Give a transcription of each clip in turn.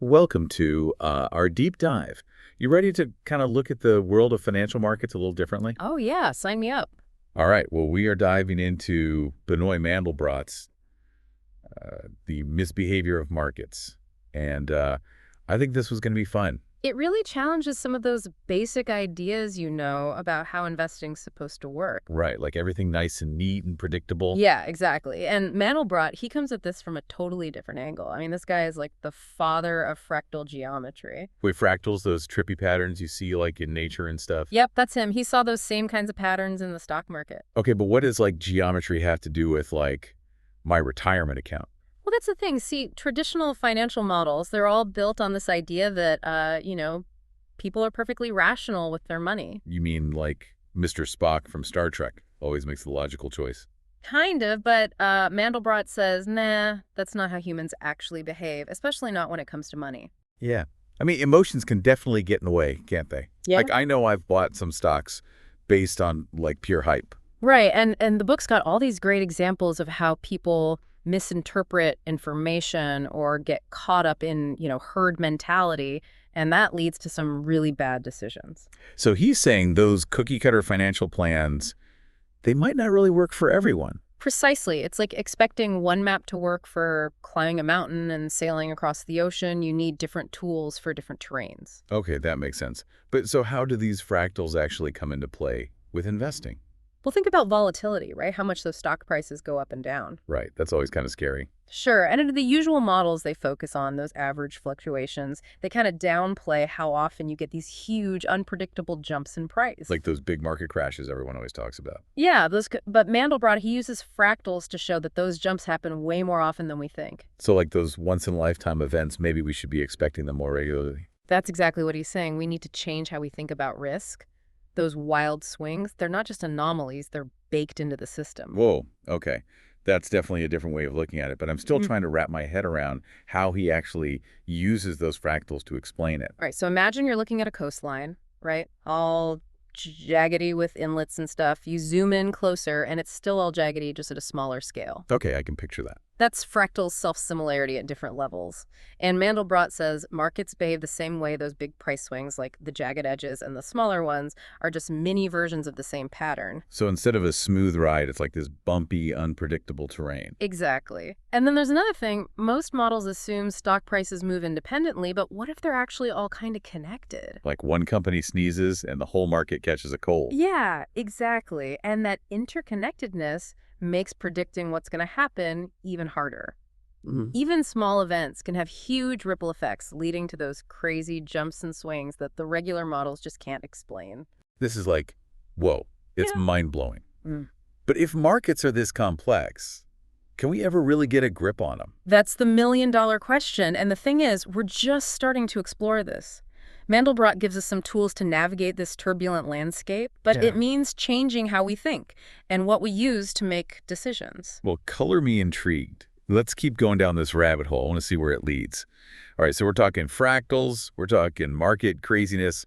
Welcome to our deep dive. You ready to kind of look at the world of financial markets a little differently? Oh, yeah, sign me up. All right. Well, we are diving into Benoit Mandelbrot's The Misbehavior of Markets. And I think this was going to be fun. It really challenges some of those basic ideas about how investing's supposed to work. Right. Like everything nice and neat and predictable. Yeah, exactly. And Mandelbrot, he comes at this from a totally different angle. I mean, this guy is like the father of fractal geometry. With fractals, those trippy patterns you see like in nature and stuff. Yep, that's him. He saw those same kinds of patterns in the stock market. Okay, but what does like geometry have to do with like my retirement account? Well, that's the thing. See, traditional financial models, they're all built on this idea that, people are perfectly rational with their money. You mean like Mr. Spock from Star Trek always makes the logical choice? Kind of, but Mandelbrot says, nah, that's not how humans actually behave, especially not when it comes to money. Yeah. I mean, emotions can definitely get in the way, can't they? Yeah. Like, I know I've bought some stocks based on, like, pure hype. Right, and the book's got all these great examples of how people misinterpret information or get caught up in, herd mentality, and that leads to some really bad decisions. So he's saying those cookie-cutter financial plans, they might not really work for everyone. Precisely. It's like expecting one map to work for climbing a mountain and sailing across the ocean. You need different tools for different terrains. Okay, that makes sense. But so how do these fractals actually come into play with investing? Well, think about volatility, right? How much those stock prices go up and down. Right, that's always kind of scary. Sure, and in the usual models they focus on, those average fluctuations, they kind of downplay how often you get these huge, unpredictable jumps in price. Like those big market crashes everyone always talks about. Yeah, but Mandelbrot, he uses fractals to show that those jumps happen way more often than we think. So like those once-in-a-lifetime events, maybe we should be expecting them more regularly. That's exactly what he's saying. We need to change how we think about risk. Those wild swings, they're not just anomalies, they're baked into the system. Whoa, okay. That's definitely a different way of looking at it, but I'm still trying to wrap my head around how he actually uses those fractals to explain it. All right, so imagine you're looking at a coastline, right? All jaggedy with inlets and stuff. You zoom in closer, and it's still all jaggedy, just at a smaller scale. Okay, I can picture that. That's fractal self-similarity at different levels. And Mandelbrot says markets behave the same way. Those big price swings, like the jagged edges and the smaller ones, are just mini versions of the same pattern. So instead of a smooth ride, it's like this bumpy, unpredictable terrain. Exactly. And then there's another thing. Most models assume stock prices move independently, but what if they're actually all kind of connected? Like one company sneezes and the whole market catches a cold. Yeah, exactly. And that interconnectedness makes predicting what's going to happen even harder. Even small events can have huge ripple effects, leading to those crazy jumps and swings that the regular models just can't explain. This is like, whoa, it's Yeah. mind-blowing. Mm. But if markets are this complex, can we ever really get a grip on them? That's the million-dollar question, and the thing is, we're just starting to explore this. Mandelbrot gives us some tools to navigate this turbulent landscape, but Yeah. it means changing how we think and what we use to make decisions. Well, color me intrigued. Let's keep going down this rabbit hole. I want to see where it leads. All right, so we're talking fractals, we're talking market craziness.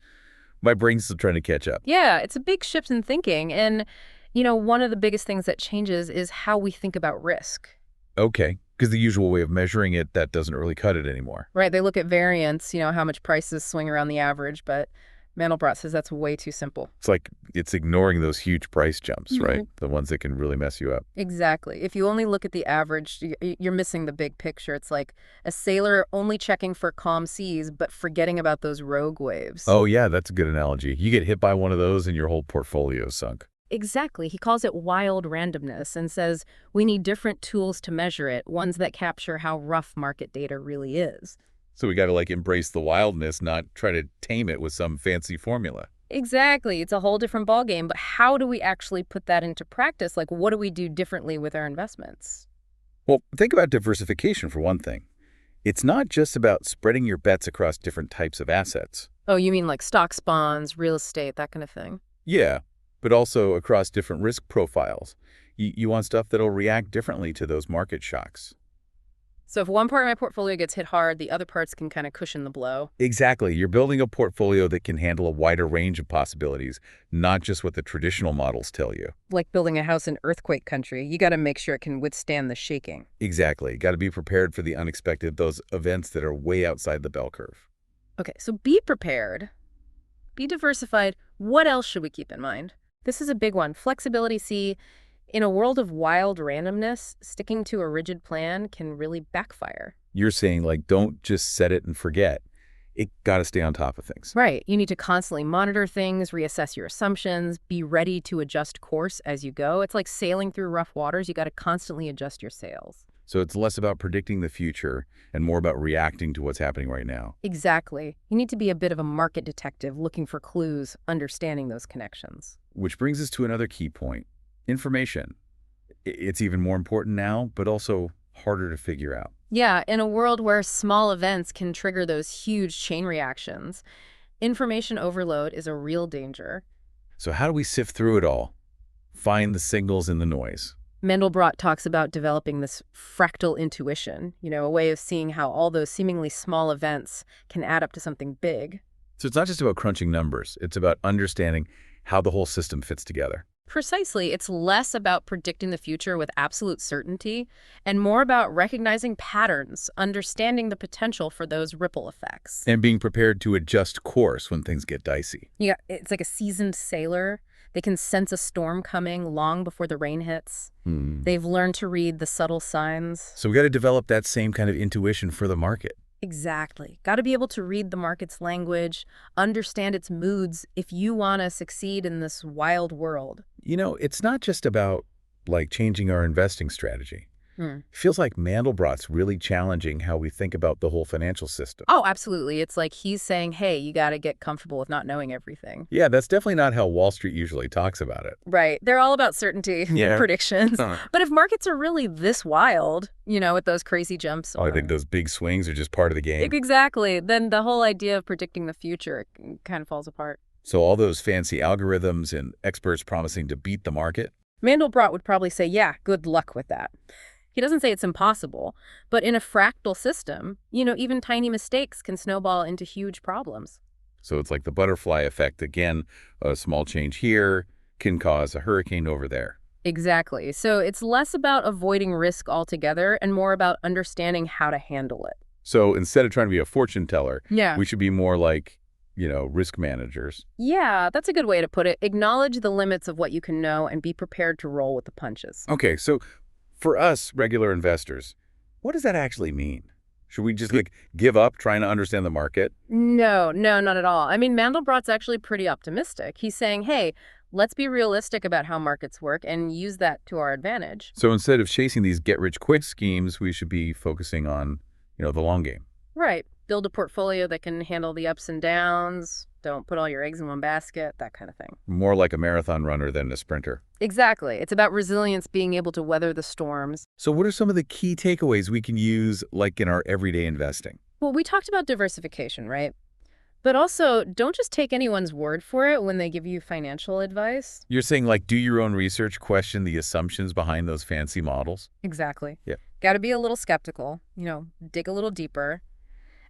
My brain's still trying to catch up. Yeah, it's a big shift in thinking, and, one of the biggest things that changes is how we think about risk. Okay, because the usual way of measuring it, that doesn't really cut it anymore. Right, they look at variance, how much prices swing around the average, but Mandelbrot says that's way too simple. It's like it's ignoring those huge price jumps, right? Mhm. The ones that can really mess you up. Exactly. If you only look at the average, you're missing the big picture. It's like a sailor only checking for calm seas, but forgetting about those rogue waves. Oh, yeah, that's a good analogy. You get hit by one of those and your whole portfolio's sunk. Exactly. He calls it wild randomness and says we need different tools to measure it, ones that capture how rough market data really is. So we got to like embrace the wildness, not try to tame it with some fancy formula. Exactly. It's a whole different ballgame, but how do we actually put that into practice? Like, what do we do differently with our investments? Well, think about diversification for one thing. It's not just about spreading your bets across different types of assets. Oh, you mean like stocks, bonds, real estate, that kind of thing? Yeah, but also across different risk profiles. You want stuff that'll react differently to those market shocks. So if one part of my portfolio gets hit hard, the other parts can kind of cushion the blow. Exactly. You're building a portfolio that can handle a wider range of possibilities, not just what the traditional models tell you. Like building a house in earthquake country, you got to make sure it can withstand the shaking. Exactly. Got to be prepared for the unexpected, those events that are way outside the bell curve. Okay, so be prepared. Be diversified. What else should we keep in mind? This is a big one. Flexibility. See, in a world of wild randomness, sticking to a rigid plan can really backfire. You're saying, like, don't just set it and forget. It got to stay on top of things. Right. You need to constantly monitor things, reassess your assumptions, be ready to adjust course as you go. It's like sailing through rough waters. You got to constantly adjust your sails. So it's less about predicting the future and more about reacting to what's happening right now. Exactly. You need to be a bit of a market detective, looking for clues, understanding those connections. Which brings us to another key point. Information. It's even more important now, but also harder to figure out. Yeah, in a world where small events can trigger those huge chain reactions, information overload is a real danger. So how do we sift through it all? Find the signals in the noise. Mandelbrot talks about developing this fractal intuition, a way of seeing how all those seemingly small events can add up to something big. So it's not just about crunching numbers. It's about understanding how the whole system fits together. Precisely. It's less about predicting the future with absolute certainty and more about recognizing patterns, understanding the potential for those ripple effects. And being prepared to adjust course when things get dicey. Yeah, it's like a seasoned sailor. They can sense a storm coming long before the rain hits. They've learned to read the subtle signs. So we got to develop that same kind of intuition for the market. Exactly. Got to be able to read the market's language, understand its moods if you want to succeed in this wild world. It's not just about, like, changing our investing strategy. It feels like Mandelbrot's really challenging how we think about the whole financial system. Oh, absolutely. It's like he's saying, hey, you got to get comfortable with not knowing everything. Yeah, that's definitely not how Wall Street usually talks about it. Right. They're all about certainty, predictions. But if markets are really this wild, with those crazy jumps. I think those big swings are just part of the game. Exactly. Then the whole idea of predicting the future kind of falls apart. So all those fancy algorithms and experts promising to beat the market? Mandelbrot would probably say, yeah, good luck with that. He doesn't say it's impossible, but in a fractal system, even tiny mistakes can snowball into huge problems. So it's like the butterfly effect. Again, a small change here can cause a hurricane over there. Exactly. So it's less about avoiding risk altogether and more about understanding how to handle it. So instead of trying to be a fortune teller, Yeah. we should be more like, risk managers. Yeah, that's a good way to put it. Acknowledge the limits of what you can know and be prepared to roll with the punches. Okay, so for us regular investors, what does that actually mean? Should we just give up trying to understand the market? No, not at all. I mean, Mandelbrot's actually pretty optimistic. He's saying, hey, let's be realistic about how markets work and use that to our advantage. So instead of chasing these get-rich-quick schemes, we should be focusing on, the long game. Right. Build a portfolio that can handle the ups and downs. Don't put all your eggs in one basket, that kind of thing. More like a marathon runner than a sprinter. Exactly. It's about resilience, being able to weather the storms. So what are some of the key takeaways we can use, like, in our everyday investing? Well, we talked about diversification, right? But also, don't just take anyone's word for it when they give you financial advice. You're saying, like, do your own research, question the assumptions behind those fancy models? Exactly. Yeah. Got to be a little skeptical, dig a little deeper,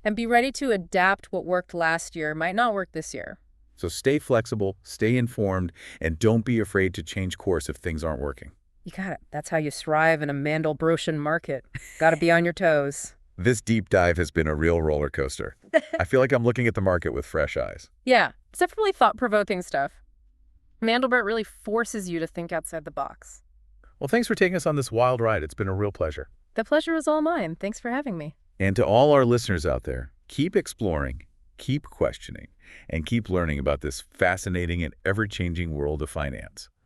and be ready to adapt. What worked last year might not work this year. So stay flexible, stay informed, and don't be afraid to change course if things aren't working. You got it. That's how you thrive in a Mandelbrotian market. Got to be on your toes. This deep dive has been a real roller coaster. I feel like I'm looking at the market with fresh eyes. Yeah, it's definitely thought-provoking stuff. Mandelbrot really forces you to think outside the box. Well, thanks for taking us on this wild ride. It's been a real pleasure. The pleasure is all mine. Thanks for having me. And to all our listeners out there, keep exploring, keep questioning, and keep learning about this fascinating and ever-changing world of finance.